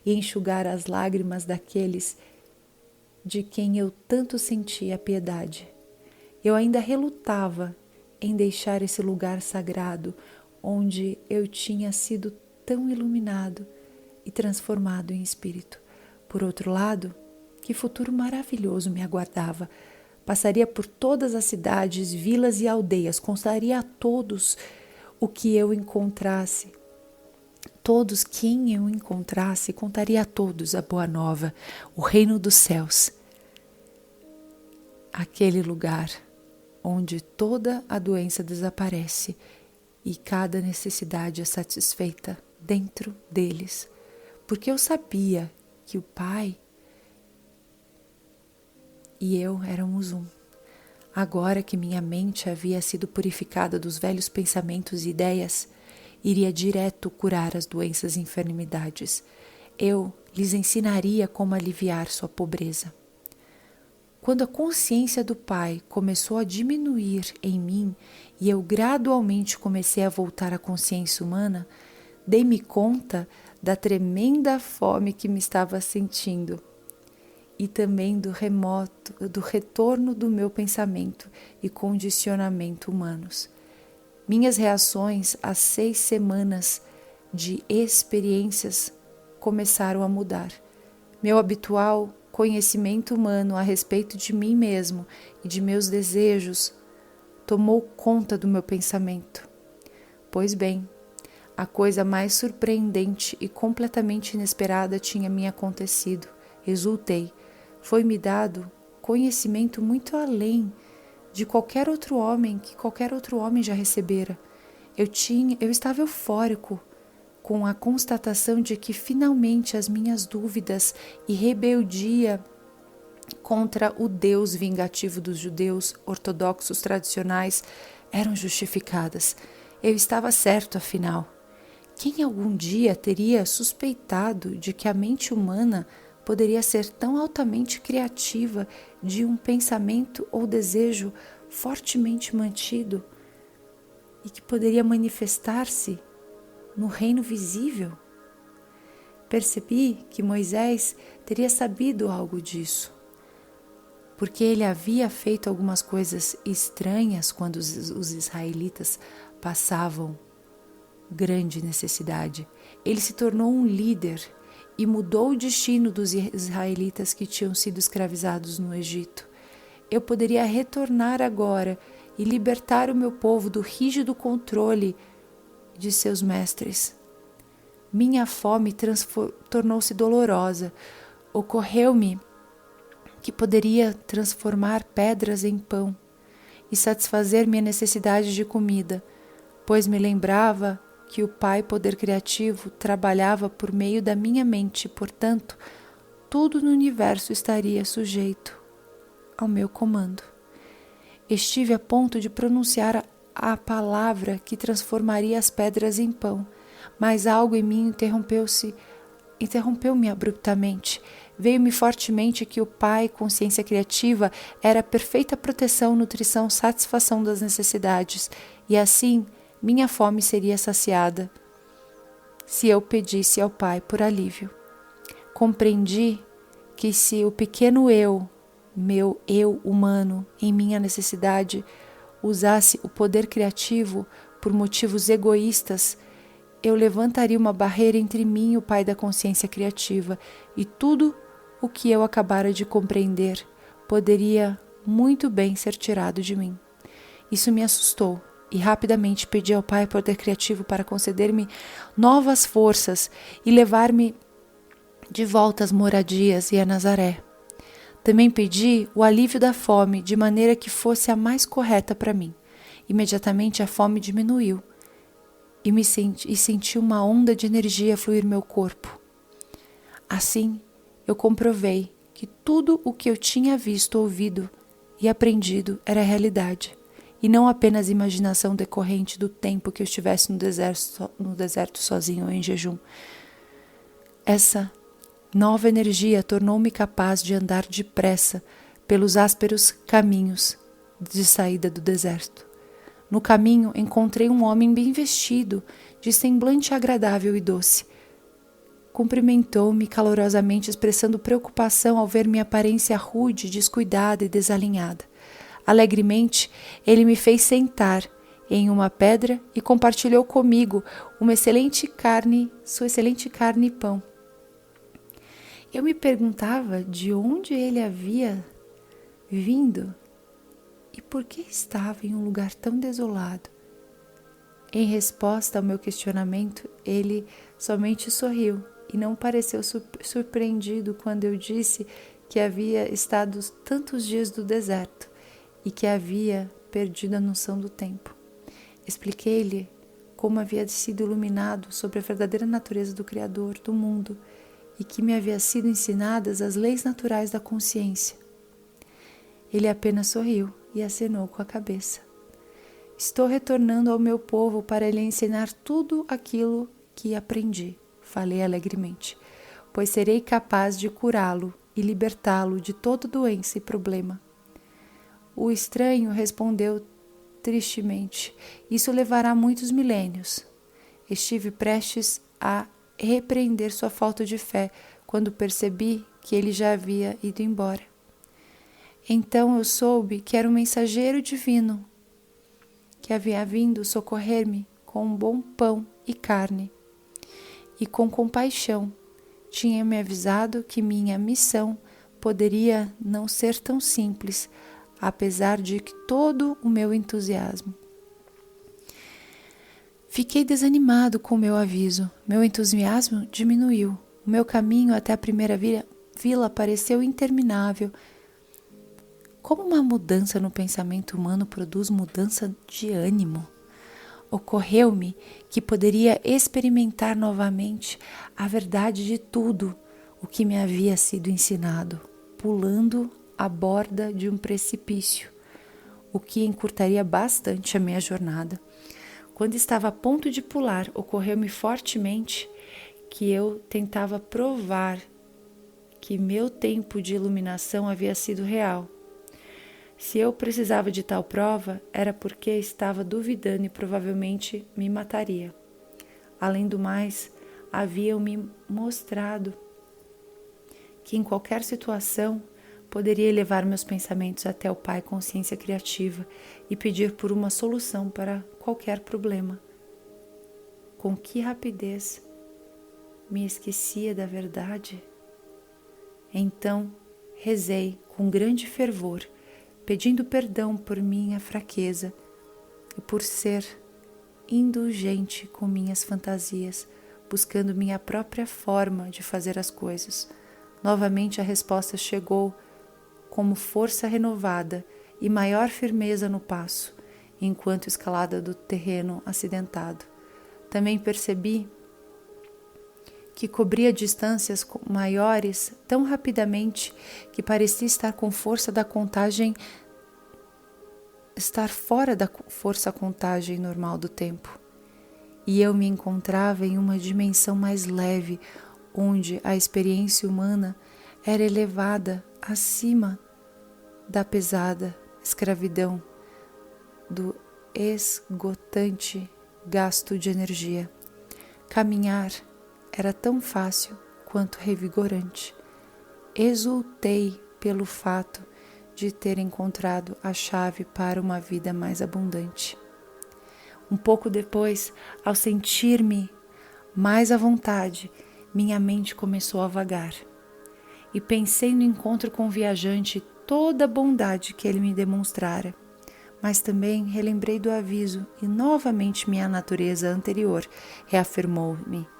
e enxugar as lágrimas daqueles de quem eu tanto sentia piedade. Eu ainda relutava em deixar esse lugar sagrado onde eu tinha sido tão iluminado e transformado em espírito. Por outro lado, que futuro maravilhoso me aguardava. Passaria por todas as cidades, vilas e aldeias, contaria a todos o que eu encontrasse. Todos quem eu encontrasse, contaria a todos a boa nova, o reino dos céus. Aquele lugar onde toda a doença desaparece e cada necessidade é satisfeita dentro deles, porque eu sabia que o Pai e eu éramos um. Agora que minha mente havia sido purificada dos velhos pensamentos e ideias, iria direto curar as doenças e enfermidades. Eu lhes ensinaria como aliviar sua pobreza. Quando a consciência do Pai começou a diminuir em mim e eu gradualmente comecei a voltar à consciência humana, dei-me conta da tremenda fome que me estava sentindo e também do retorno do meu pensamento e condicionamento humanos. Minhas reações às 6 semanas de experiências começaram a mudar. Meu habitual conhecimento humano a respeito de mim mesmo e de meus desejos tomou conta do meu pensamento. Pois bem, a coisa mais surpreendente e completamente inesperada tinha me acontecido. Exultei. Foi-me dado conhecimento muito além de qualquer outro homem que qualquer outro homem já recebera. Eu estava eufórico com a constatação de que finalmente as minhas dúvidas e rebeldia contra o Deus vingativo dos judeus ortodoxos tradicionais eram justificadas. Eu estava certo, afinal. Quem algum dia teria suspeitado de que a mente humana poderia ser tão altamente criativa de um pensamento ou desejo fortemente mantido e que poderia manifestar-se no reino visível? Percebi que Moisés teria sabido algo disso, porque ele havia feito algumas coisas estranhas quando os israelitas passavam grande necessidade. Ele se tornou um líder e mudou o destino dos israelitas que tinham sido escravizados no Egito. Eu poderia retornar agora e libertar o meu povo do rígido controle de seus mestres. minha fome tornou-se dolorosa. Ocorreu-me que poderia transformar pedras em pão e satisfazer minha necessidade de comida, pois me lembrava que o Pai Poder Criativo trabalhava por meio da minha mente, portanto, tudo no universo estaria sujeito ao meu comando. Estive a ponto de pronunciar a palavra que transformaria as pedras em pão, mas algo em mim interrompeu-me abruptamente. Veio-me fortemente que o Pai, consciência criativa, era a perfeita proteção, nutrição, satisfação das necessidades, e assim minha fome seria saciada se eu pedisse ao Pai por alívio. Compreendi que se o pequeno eu, meu eu humano, em minha necessidade, usasse o poder criativo por motivos egoístas, eu levantaria uma barreira entre mim e o Pai da consciência criativa, e tudo o que eu acabara de compreender poderia muito bem ser tirado de mim. Isso me assustou e rapidamente pedi ao Pai Poder Criativo para conceder-me novas forças e levar-me de volta às moradias e a Nazaré. Também pedi o alívio da fome de maneira que fosse a mais correta para mim. Imediatamente a fome diminuiu e senti uma onda de energia fluir meu corpo. Assim, eu comprovei que tudo o que eu tinha visto, ouvido e aprendido era realidade, e não apenas imaginação decorrente do tempo que eu estivesse no deserto sozinho ou em jejum. Essa nova energia tornou-me capaz de andar depressa pelos ásperos caminhos de saída do deserto. No caminho encontrei um homem bem vestido, de semblante agradável e doce. Cumprimentou-me calorosamente, expressando preocupação ao ver minha aparência rude, descuidada e desalinhada. Alegremente, ele me fez sentar em uma pedra e compartilhou comigo sua excelente carne e pão. Eu me perguntava de onde ele havia vindo e por que estava em um lugar tão desolado. Em resposta ao meu questionamento, ele somente sorriu e não pareceu surpreendido quando eu disse que havia estado tantos dias no deserto e que havia perdido a noção do tempo. Expliquei-lhe como havia sido iluminado sobre a verdadeira natureza do Criador do mundo e que me haviam sido ensinadas as leis naturais da consciência. Ele apenas sorriu e acenou com a cabeça. Estou retornando ao meu povo para lhe ensinar tudo aquilo que aprendi, falei alegremente, pois serei capaz de curá-lo e libertá-lo de toda doença e problema. O estranho respondeu tristemente: isso levará muitos milênios. Estive prestes a repreender sua falta de fé quando percebi que ele já havia ido embora. Então eu soube que era um mensageiro divino que havia vindo socorrer-me com um bom pão e carne. E com compaixão tinha me avisado que minha missão poderia não ser tão simples, apesar de todo o meu entusiasmo. Fiquei desanimado com o meu aviso. Meu entusiasmo diminuiu. O meu caminho até a primeira vila pareceu interminável. Como uma mudança no pensamento humano produz mudança de ânimo? Ocorreu-me que poderia experimentar novamente a verdade de tudo o que me havia sido ensinado, pulando a borda de um precipício, o que encurtaria bastante a minha jornada. Quando estava a ponto de pular, ocorreu-me fortemente que eu tentava provar que meu tempo de iluminação havia sido real. Se eu precisava de tal prova, era porque estava duvidando e provavelmente me mataria. Além do mais, haviam-me mostrado que em qualquer situação poderia elevar meus pensamentos até o Pai Consciência Criativa e pedir por uma solução para qualquer problema. Com que rapidez me esquecia da verdade? Então rezei com grande fervor, pedindo perdão por minha fraqueza e por ser indulgente com minhas fantasias, buscando minha própria forma de fazer as coisas. Novamente a resposta chegou como força renovada e maior firmeza no passo, enquanto escalada do terreno acidentado. Também percebi que cobria distâncias maiores tão rapidamente que parecia estar fora da força-contagem normal do tempo. E eu me encontrava em uma dimensão mais leve, onde a experiência humana era elevada acima da pesada escravidão do esgotante gasto de energia. Caminhar era tão fácil quanto revigorante. Exultei pelo fato de ter encontrado a chave para uma vida mais abundante. Um pouco depois, ao sentir-me mais à vontade, minha mente começou a vagar. E pensei no encontro com o viajante e toda a bondade que ele me demonstrara. Mas também relembrei do aviso e novamente minha natureza anterior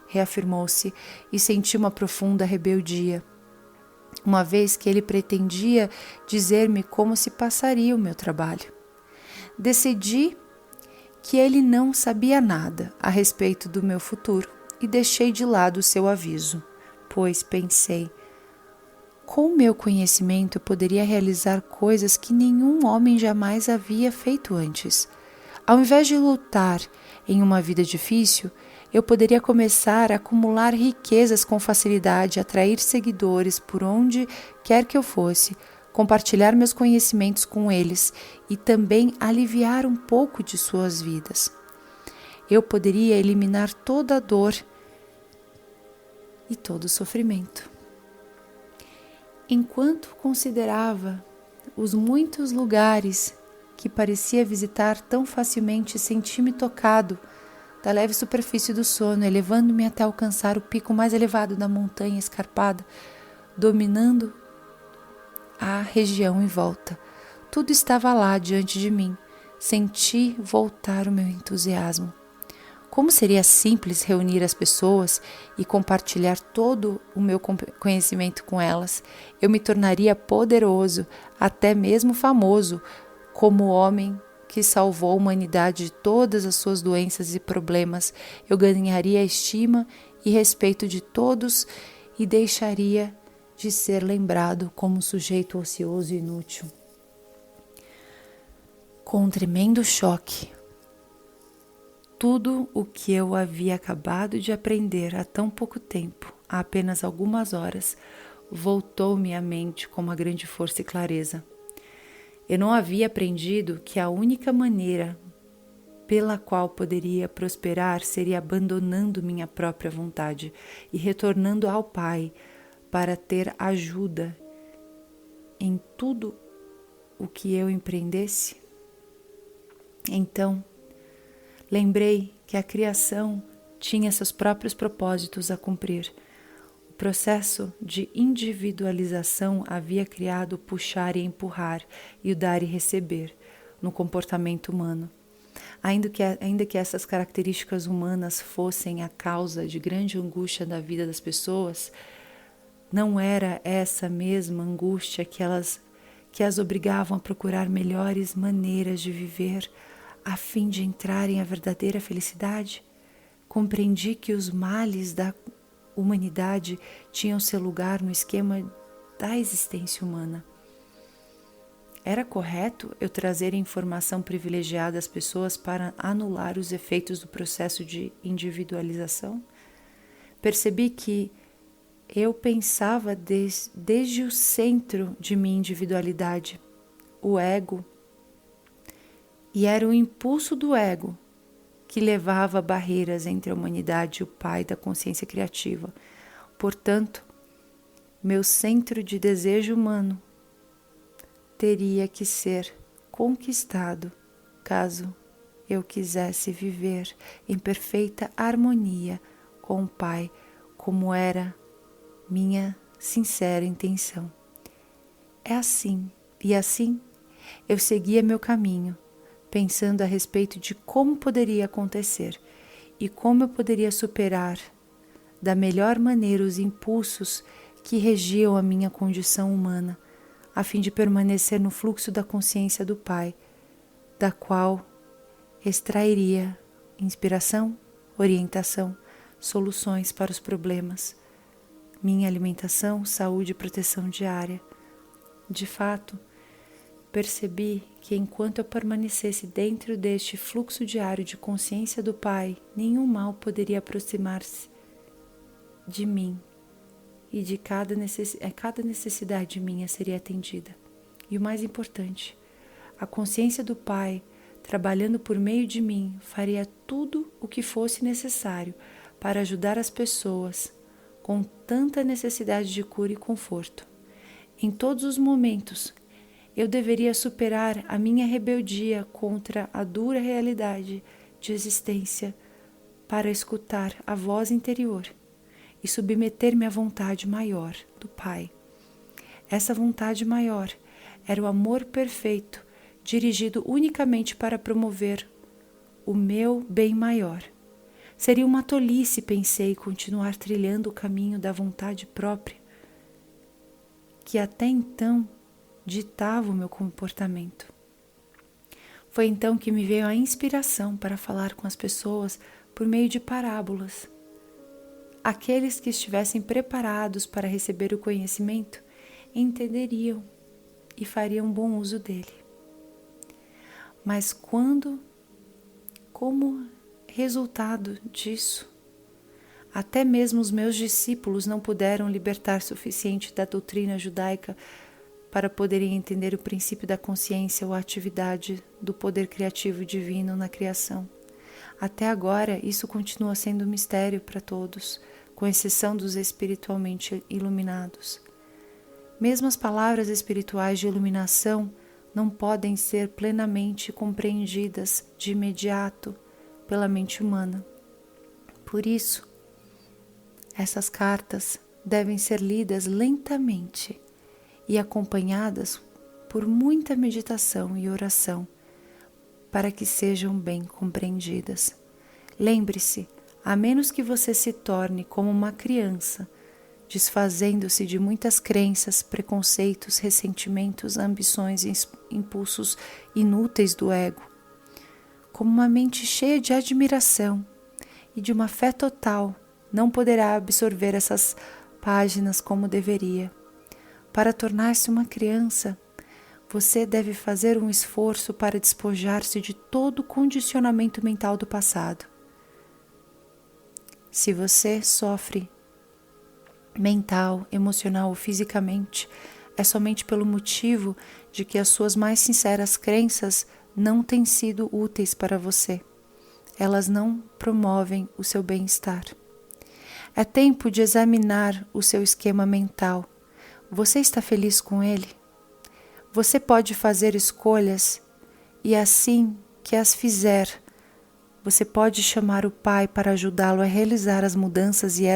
reafirmou-se e senti uma profunda rebeldia, uma vez que ele pretendia dizer-me como se passaria o meu trabalho. Decidi que ele não sabia nada a respeito do meu futuro e deixei de lado o seu aviso, pois pensei, com o meu conhecimento eu poderia realizar coisas que nenhum homem jamais havia feito antes. Ao invés de lutar em uma vida difícil, eu poderia começar a acumular riquezas com facilidade, atrair seguidores por onde quer que eu fosse, compartilhar meus conhecimentos com eles e também aliviar um pouco de suas vidas. Eu poderia eliminar toda a dor e todo o sofrimento. Enquanto considerava os muitos lugares que parecia visitar tão facilmente, senti-me tocado da leve superfície do sono, elevando-me até alcançar o pico mais elevado da montanha escarpada, dominando a região em volta. Tudo estava lá diante de mim. Senti voltar o meu entusiasmo. Como seria simples reunir as pessoas e compartilhar todo o meu conhecimento com elas. Eu me tornaria poderoso, até mesmo famoso, como o homem que salvou a humanidade de todas as suas doenças e problemas. Eu ganharia a estima e respeito de todos e deixaria de ser lembrado como um sujeito ocioso e inútil. Com um tremendo choque, tudo o que eu havia acabado de aprender há tão pouco tempo, há apenas algumas horas, voltou-me à mente com uma grande força e clareza. Eu não havia aprendido que a única maneira pela qual poderia prosperar seria abandonando minha própria vontade e retornando ao Pai para ter ajuda em tudo o que eu empreendesse. Então, lembrei que a criação tinha seus próprios propósitos a cumprir. O processo de individualização havia criado o puxar e empurrar e o dar e receber no comportamento humano. Ainda que essas características humanas fossem a causa de grande angústia da vida das pessoas, não era essa mesma angústia que as obrigavam a procurar melhores maneiras de viver a fim de entrar em a verdadeira felicidade? Compreendi que os males da humanidade tinham seu lugar no esquema da existência humana. Era correto eu trazer informação privilegiada às pessoas para anular os efeitos do processo de individualização? Percebi que eu pensava desde o centro de minha individualidade, o ego, e era o impulso do ego que levava barreiras entre a humanidade e o Pai da consciência criativa. Portanto, meu centro de desejo humano teria que ser conquistado caso eu quisesse viver em perfeita harmonia com o Pai, como era minha sincera intenção. É assim, e assim eu seguia meu caminho, pensando a respeito de como poderia acontecer e como eu poderia superar da melhor maneira os impulsos que regiam a minha condição humana, a fim de permanecer no fluxo da consciência do Pai, da qual extrairia inspiração, orientação, soluções para os problemas, minha alimentação, saúde e proteção diária. De fato, percebi que enquanto eu permanecesse dentro deste fluxo diário de consciência do Pai, nenhum mal poderia aproximar-se de mim e de cada necessidade minha seria atendida. E o mais importante, a consciência do Pai, trabalhando por meio de mim, faria tudo o que fosse necessário para ajudar as pessoas com tanta necessidade de cura e conforto. Em todos os momentos, eu deveria superar a minha rebeldia contra a dura realidade de existência para escutar a voz interior e submeter-me à vontade maior do Pai. Essa vontade maior era o amor perfeito, dirigido unicamente para promover o meu bem maior. Seria uma tolice, pensei, continuar trilhando o caminho da vontade própria, que até então ditava o meu comportamento. Foi então que me veio a inspiração para falar com as pessoas por meio de parábolas. Aqueles que estivessem preparados para receber o conhecimento entenderiam e fariam bom uso dele. Mas como resultado disso, até mesmo os meus discípulos não puderam libertar suficiente da doutrina judaica para poderem entender o princípio da consciência ou a atividade do poder criativo divino na criação. Até agora, isso continua sendo um mistério para todos, com exceção dos espiritualmente iluminados. Mesmo as palavras espirituais de iluminação não podem ser plenamente compreendidas de imediato pela mente humana. Por isso, essas cartas devem ser lidas lentamente e acompanhadas por muita meditação e oração para que sejam bem compreendidas. Lembre-se, a menos que você se torne como uma criança, desfazendo-se de muitas crenças, preconceitos, ressentimentos, ambições e impulsos inúteis do ego, como uma mente cheia de admiração e de uma fé total, não poderá absorver essas páginas como deveria. Para tornar-se uma criança, você deve fazer um esforço para despojar-se de todo o condicionamento mental do passado. Se você sofre mental, emocional ou fisicamente, é somente pelo motivo de que as suas mais sinceras crenças não têm sido úteis para você. Elas não promovem o seu bem-estar. É tempo de examinar o seu esquema mental. Você está feliz com ele? Você pode fazer escolhas e assim que as fizer, você pode chamar o Pai para ajudá-lo a realizar as mudanças e a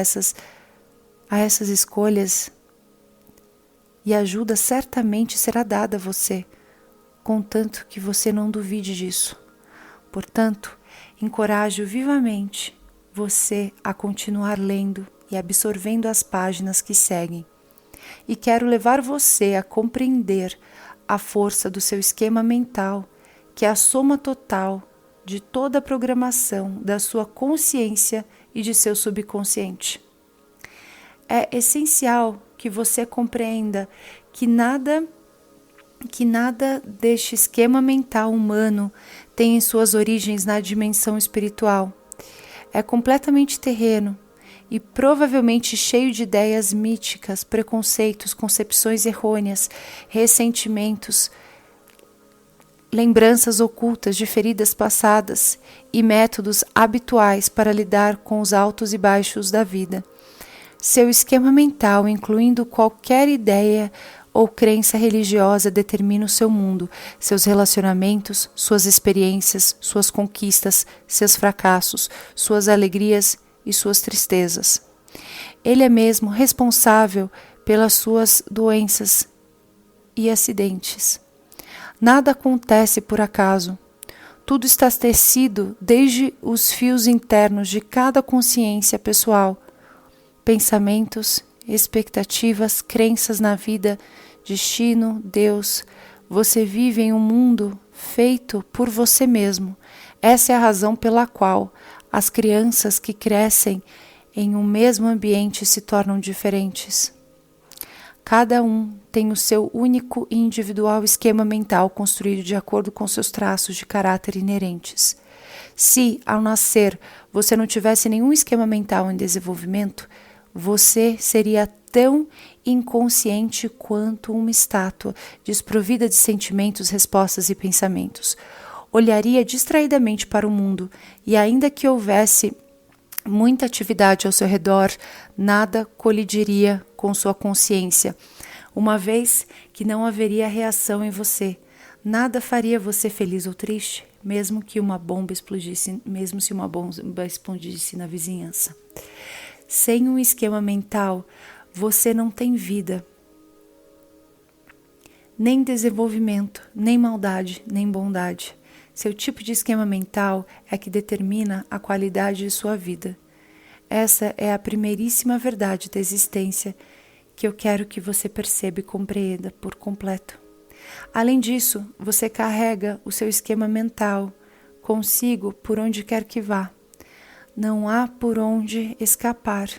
essas escolhas, e a ajuda certamente será dada a você, contanto que você não duvide disso. Portanto, encorajo vivamente você a continuar lendo e absorvendo as páginas que seguem. E quero levar você a compreender a força do seu esquema mental, que é a soma total de toda a programação da sua consciência e de seu subconsciente. É essencial que você compreenda que nada deste esquema mental humano tem suas origens na dimensão espiritual. É completamente terreno e provavelmente cheio de ideias míticas, preconceitos, concepções errôneas, ressentimentos, lembranças ocultas de feridas passadas e métodos habituais para lidar com os altos e baixos da vida. Seu esquema mental, incluindo qualquer ideia ou crença religiosa, determina o seu mundo, seus relacionamentos, suas experiências, suas conquistas, seus fracassos, suas alegrias e suas tristezas. Ele é mesmo responsável pelas suas doenças e acidentes. Nada acontece por acaso. Tudo está tecido desde os fios internos de cada consciência pessoal. pensamentos, expectativas, crenças na vida, destino, Deus. Você vive em um mundo feito por você mesmo. Essa é a razão pela qual as crianças que crescem em um mesmo ambiente se tornam diferentes. Cada um tem o seu único e individual esquema mental construído de acordo com seus traços de caráter inerentes. Se, ao nascer, você não tivesse nenhum esquema mental em desenvolvimento, você seria tão inconsciente quanto uma estátua, desprovida de sentimentos, respostas e pensamentos. Olharia distraidamente para o mundo e, ainda que houvesse muita atividade ao seu redor, nada colidiria com sua consciência, uma vez que não haveria reação em você. Nada faria você feliz ou triste, mesmo que uma bomba explodisse, mesmo se uma bomba explodisse na vizinhança. Sem um esquema mental, você não tem vida, nem desenvolvimento, nem maldade, nem bondade. Seu tipo de esquema mental é que determina a qualidade de sua vida. Essa é a primeiríssima verdade da existência que eu quero que você perceba e compreenda por completo. Além disso, você carrega o seu esquema mental consigo por onde quer que vá. Não há por onde escapar.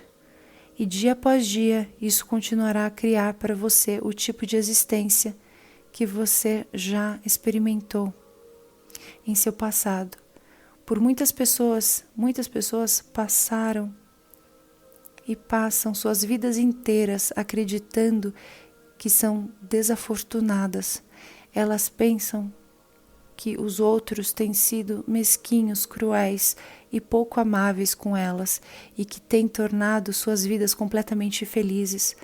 E dia após dia, isso continuará a criar para você o tipo de existência que você já experimentou em seu passado. Por muitas pessoas passaram e passam suas vidas inteiras acreditando que são desafortunadas. Elas pensam que os outros têm sido mesquinhos, cruéis e pouco amáveis com elas e que têm tornado suas vidas completamente infelizes.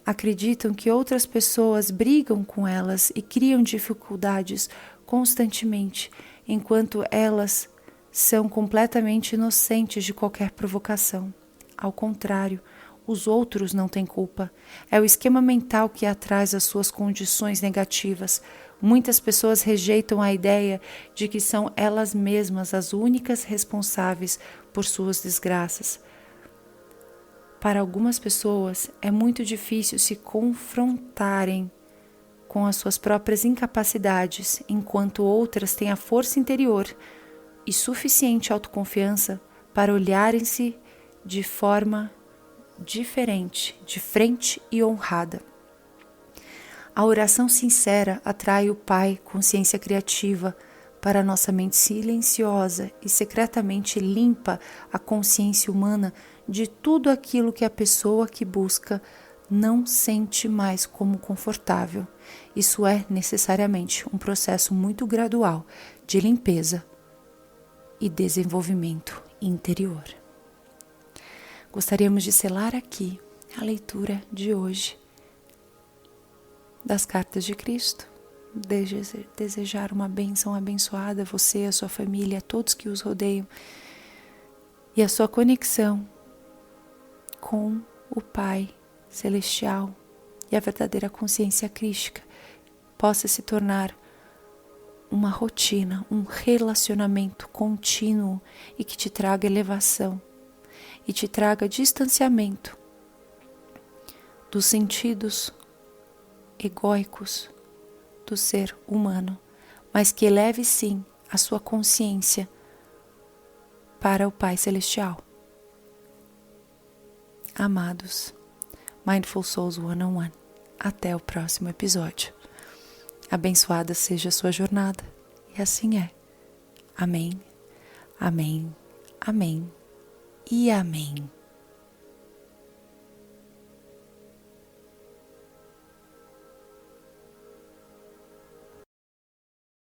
Acreditam que outras pessoas brigam com elas e criam dificuldades constantemente, enquanto elas são completamente inocentes de qualquer provocação. Ao contrário, os outros não têm culpa. É o esquema mental que atrás as suas condições negativas. Muitas pessoas rejeitam a ideia de que são elas mesmas as únicas responsáveis por suas desgraças. Para algumas pessoas, é muito difícil se confrontarem com as suas próprias incapacidades, enquanto outras têm a força interior e suficiente autoconfiança para olharem-se de forma diferente, de frente e honrada. A oração sincera atrai o Pai, consciência criativa, para a nossa mente silenciosa e secretamente limpa a consciência humana de tudo aquilo que a pessoa que busca não sente mais como confortável. Isso é necessariamente um processo muito gradual de limpeza e desenvolvimento interior. Gostaríamos de selar aqui a leitura de hoje das Cartas de Cristo. Desejar uma bênção abençoada a você, a sua família, a todos que os rodeiam e a sua conexão com o Pai Celestial e a verdadeira consciência crística possa se tornar uma rotina, um relacionamento contínuo e que te traga elevação e te traga distanciamento dos sentidos egóicos do ser humano, mas que eleve sim a sua consciência para o Pai Celestial. Amados, Mindful Souls 101, até o próximo episódio. Abençoada seja a sua jornada, e assim é. Amém, amém, amém e amém.